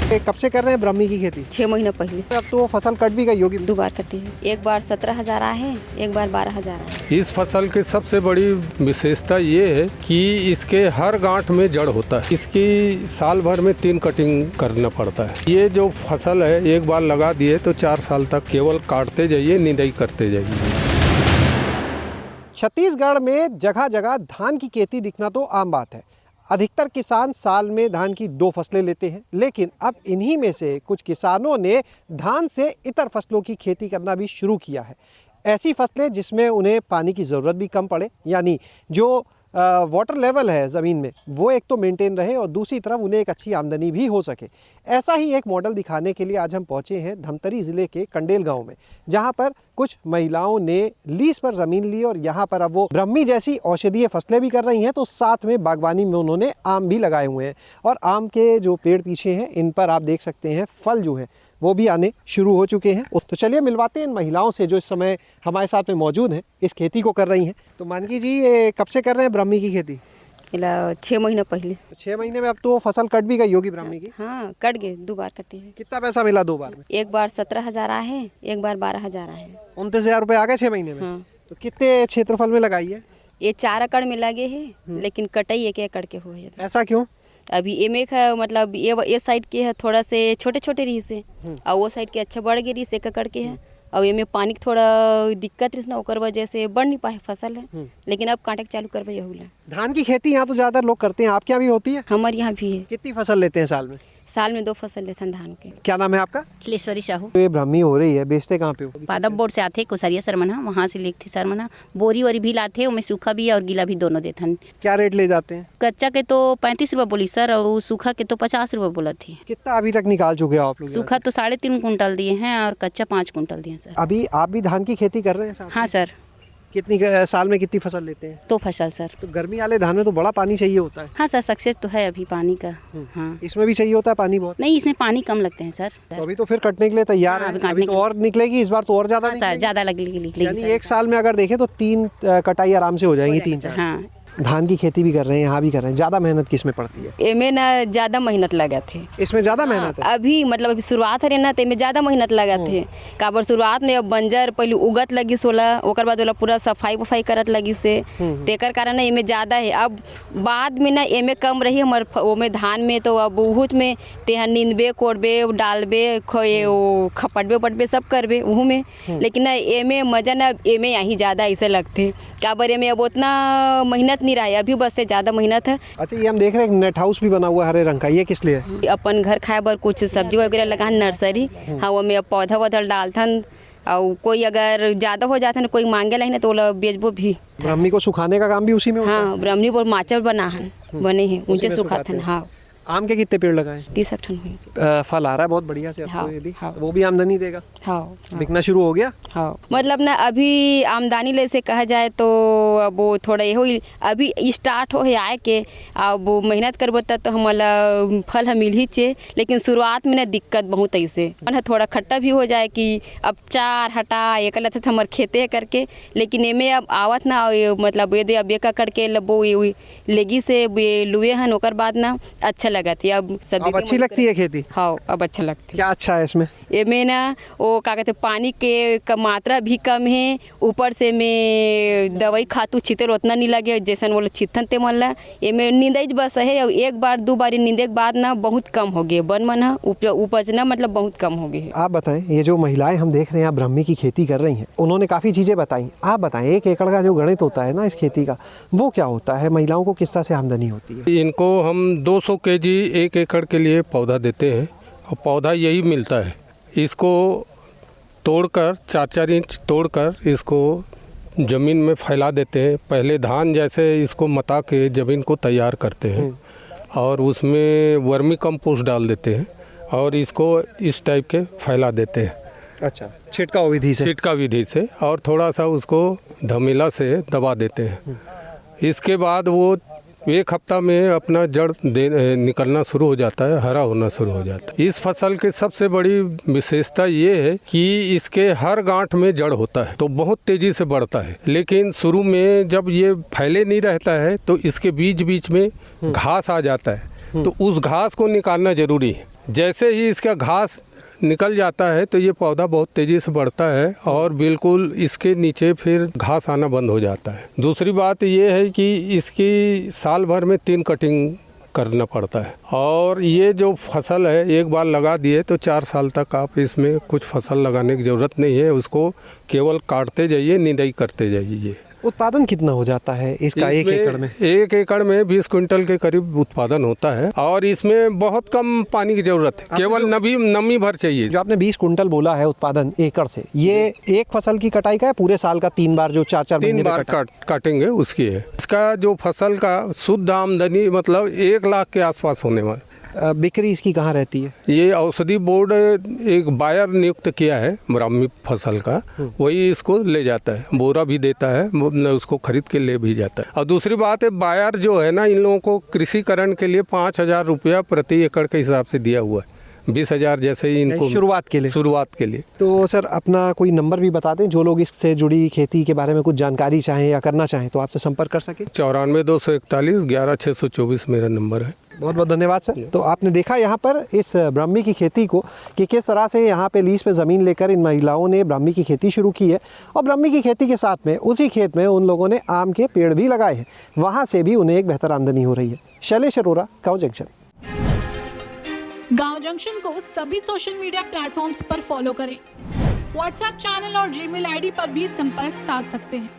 कब से कर रहे हैं ब्राह्मी की खेती? 6 महीने पहले। अब तो वो फसल कट भी गई होगी। 2 बार कटी है, एक बार 17,000 आए हैं, एक बार 12,000 आए। इस फसल की सबसे बड़ी विशेषता ये है कि इसके हर गांठ में जड़ होता है। इसकी साल भर में 3 कटिंग करना पड़ता है। ये जो फसल है एक बार लगा दिए तो 4 साल तक केवल काटते जाइए, निदाई करते जाइए। छत्तीसगढ़ में जगह जगह धान की खेती दिखना तो आम बात है। अधिकतर किसान साल में धान की 2 फसलें लेते हैं, लेकिन अब इन्हीं में से कुछ किसानों ने धान से इतर फसलों की खेती करना भी शुरू किया है। ऐसी फसलें जिसमें उन्हें पानी की ज़रूरत भी कम पड़े, यानी जो वाटर लेवल है ज़मीन में वो एक तो मेंटेन रहे और दूसरी तरफ उन्हें एक अच्छी आमदनी भी हो सके। ऐसा ही एक मॉडल दिखाने के लिए आज हम पहुंचे हैं धमतरी ज़िले के कंडेल गांव में, जहां पर कुछ महिलाओं ने लीज पर ज़मीन ली और यहां पर अब वो ब्राह्मी जैसी औषधीय फसलें भी कर रही हैं, तो साथ में बागवानी में उन्होंने आम भी लगाए हुए हैं। और आम के जो पेड़ पीछे हैं इन पर आप देख सकते हैं फल जो है वो भी आने शुरू हो चुके हैं। तो चलिए मिलवाते हैं इन महिलाओं से जो इस समय हमारे साथ में मौजूद हैं, इस खेती को कर रही हैं। तो मानकी जी, ये कब से कर रहे हैं ब्राह्मी की खेती? 6 महीने पहले। तो 6 महीने में अब तो फसल कट भी गई होगी ब्राह्मी की। हाँ, कट गए, 2 बार कटी है। कितना पैसा मिला 2 बार में? एक बार 17,000 आए हैं, एक बार 12,000 आए हैं। 29,000 रुपये आ गए 6 महीने में। हाँ। तो कितने क्षेत्रफल में लगाई है? ये 4 एकड़ में लगे हैं, लेकिन कटाई 1 एकड़ के हुए हैं। ऐसा क्यों? अभी एमे का मतलब ये साइड के है थोड़ा से छोटे छोटे रही से, और वो साइड के अच्छा बढ़ गए रही से 1 एकड़ के है। और एमे पानी की थोड़ा दिक्कत रही ना, ओकर वजह से बढ़ नहीं पाए फसल है। लेकिन अब कांटे चालू करवे यही। धान की खेती यहाँ तो ज़्यादा लोग करते हैं, आपके यहाँ भी होती है? हमारे यहाँ भी है। कितनी फसल लेते हैं साल में? साल में 2 फसल लेते हैं धान के। क्या नाम है आपका? खिलेश्वरी साहू। तो ये ब्राह्मी हो रही है, बेचते कहाँ पे हो? पादप बोर्ड से आते कुसरिया सरमना, वहाँ से लेते सरमना। बोरी वोरी भी लाते, उनमें सूखा भी और गीला भी दोनों देते। क्या रेट ले जाते हैं? कच्चा के तो 35 रुपये बोली सर, और सूखा के तो 50 रुपये बोला थी। कितना अभी तक निकाल चुके हो आप लोग? सूखा तो 3.5 कुंटल दिए हैं और कच्चा 5 कुंटल दिए सर। अभी आप भी धान की खेती कर रहे हैं साथ में? हाँ सर। कितनी साल में कितनी फसल लेते हैं? 2 फसल सर। तो गर्मी वाले धान में तो बड़ा पानी चाहिए होता है। हाँ सर, सक्सेस तो है अभी पानी का। हाँ, इसमें भी चाहिए होता है पानी बहुत? नहीं, इसमें पानी कम लगते हैं सर। तो अभी तो फिर कटने के लिए तैयार है। अभी तो और निकलेगी, इस बार तो और ज्यादा सर, ज़्यादा निकलेगी। यानी एक साल में अगर देखें तो 3 कटाई आराम से हो जाएंगी, 3-4। हाँ। धान की खेती भी कर रहे हैं, यहाँ भी कर रहे हैं। ज़्यादा मेहनत किस में पड़ती है? एमे ना ज़्यादा मेहनत लगा थे। इसमें ज़्यादा मेहनत है? अभी मतलब अभी शुरुआत है ना, तो एमे ज़्यादा मेहनत लगा थे। काबर शुरुआत में अब बंजर पहले उगत लगी सोला, ओकर बाद वाला पूरा सफाई करत लगी से, तेकर कारण एमे ज़्यादा है। अब बाद में ना एमे कम रही हमार ओमे धान में, तो अब उहुच में तेहा नींदबे कोड़बे डालबे खपटबे उपटबे सब करबे उहू में। लेकिन ना एमे मजा ना एमे यहाँ ज़्यादा ऐसे लगते काबर एमे अब उतना मेहनत नहीं रहा है, अभी बस से ज़्यादा मेहनत है। अच्छा, ये हम देख रहे हैं नेट हाउस भी बना हुआ है हरे रंग का, ये किस लिए है? अपन घर खाए बर कुछ सब्जी वगैरह लगा नर्सरी। हाँ, वो में पौधा वौधा डालथन, और कोई अगर ज़्यादा हो जाता है कोई मांगे ला तो वो बेचबो भी। ब्राह्मी को सुखाने का काम भी उसी में होता है? हाँ, ब्राह्मणी पर माचर बने हैं, ऊंचे सुखाथन। हाँ। आम के कितने पेड़ लगाए? 30 टन हुई। फल आ रहा है बहुत बढ़िया से। हाँ, ये भी हाँ। वो भी आमदनी देगा? हाँ, बिकना शुरू हो गया? हाँ, मतलब ना अभी आमदनी ले से कहा जाए तो अब वो थोड़ा ये अभी स्टार्ट हो है आए के। अब वो मेहनत करबो तो हमारा फल हम मिल ही चे, लेकिन शुरुआत में ना दिक्कत बहुत ऐसे थोड़ा खट्टा भी हो जाए कि अब 4 हटा एक अलग से हमारे खेते करके। लेकिन एमे अब आवत ना मतलब ये अब एक करके लबो लेगी से लुए हन, ओकर बाद ना अच्छा लगा थी। अब सब्जी अब अच्छी लगती है खेती? हाँ, अब अच्छा लगती है। क्या अच्छा है इसमें? एमे ना वो क्या कहते पानी के मात्रा भी कम है, ऊपर से में दवाई खातू छितर उतना नहीं लगे जैसन वो छितन ते मन ला। एमे नींदाई बस है, और 1 बार 2 बार नींदे के बाद ना बहुत कम हो गए बन मन उपजना, मतलब बहुत कम हो गए। आप बताएं, ये जो महिलाएं हम देख रहे हैं आप ब्राह्मी की खेती कर रही हैं, उन्होंने काफ़ी चीज़ें बताई। आप बताएं 1 एकड़ का जो गणित होता है ना इस खेती का, वो क्या होता है? महिलाओं को किस तरह से आमदनी होती है? इनको हम 200 kg 1 एकड़ के लिए पौधा देते हैं, और पौधा यही मिलता है। इसको तोड़कर 4-4 इंच तोड़कर इसको ज़मीन में फैला देते हैं। पहले धान जैसे इसको मता के ज़मीन को तैयार करते हैं, और उसमें वर्मी कंपोस्ट डाल देते हैं, और इसको इस टाइप के फैला देते हैं। अच्छा, छिड़काव विधि से? छिड़काव विधि से, और थोड़ा सा उसको धमीला से दबा देते हैं। इसके बाद वो 1 हफ्ता में अपना जड़ निकलना शुरू हो जाता है, हरा होना शुरू हो जाता है। इस फसल की सबसे बड़ी विशेषता ये है कि इसके हर गांठ में जड़ होता है, तो बहुत तेज़ी से बढ़ता है। लेकिन शुरू में जब ये फैले नहीं रहता है तो इसके बीच बीच में घास आ जाता है, तो उस घास को निकालना ज़रूरी है। जैसे ही इसका घास निकल जाता है तो ये पौधा बहुत तेज़ी से बढ़ता है और बिल्कुल इसके नीचे फिर घास आना बंद हो जाता है। दूसरी बात ये है कि इसकी साल भर में 3 कटिंग करना पड़ता है और ये जो फसल है एक बार लगा दिए तो 4 साल तक आप इसमें कुछ फसल लगाने की ज़रूरत नहीं है, उसको केवल काटते जाइए, निदाई करते जाइए। उत्पादन कितना हो जाता है इसका एक एकड़ में? 1 एकड़ में 20 क्विंटल के करीब उत्पादन होता है और इसमें बहुत कम पानी की ज़रूरत है, केवल नमी भर चाहिए। जो आपने 20 कुंटल बोला है उत्पादन एकड़ से, ये एक फसल की कटाई का है पूरे साल का 3 बार जो 4-4 महीने में काटेंगे उसकी है। इसका जो फसल का शुद्ध आमदनी मतलब 1 लाख के आसपास होने वाला। बिक्री इसकी कहाँ रहती है? ये औषधि बोर्ड एक बायर नियुक्त किया है ब्राह्मी फसल का, वही इसको ले जाता है, बोरा भी देता है, उसको खरीद के ले भी जाता है। और दूसरी बात है बायर जो है ना, इन लोगों को कृषिकरण के लिए 5,000 रुपया प्रति एकड़ के हिसाब से दिया हुआ है। 20,000 जैसे ही इनको शुरुआत के लिए। तो सर अपना कोई नंबर भी बता दें, जो लोग इससे जुड़ी खेती के बारे में कुछ जानकारी चाहें या करना चाहें तो आपसे संपर्क कर सके। 94-241 11-624 मेरा नंबर है। बहुत बहुत धन्यवाद सर। तो आपने देखा यहाँ पर इस ब्राह्मी की खेती को कि किस तरह से यहाँ पे लीज पे ज़मीन लेकर इन महिलाओं ने ब्राह्मी की खेती शुरू की है और ब्राह्मी की खेती के साथ में उसी खेत में उन लोगों ने आम के पेड़ भी लगाए हैं, वहाँ से भी उन्हें एक बेहतर आमदनी हो रही है। शैलेश अरोरा, गाँव जंक्शन। गांव जंक्शन को सभी सोशल मीडिया प्लेटफॉर्म्स पर फॉलो करें। व्हाट्सएप चैनल और जीमेल आईडी पर भी संपर्क साध सकते हैं।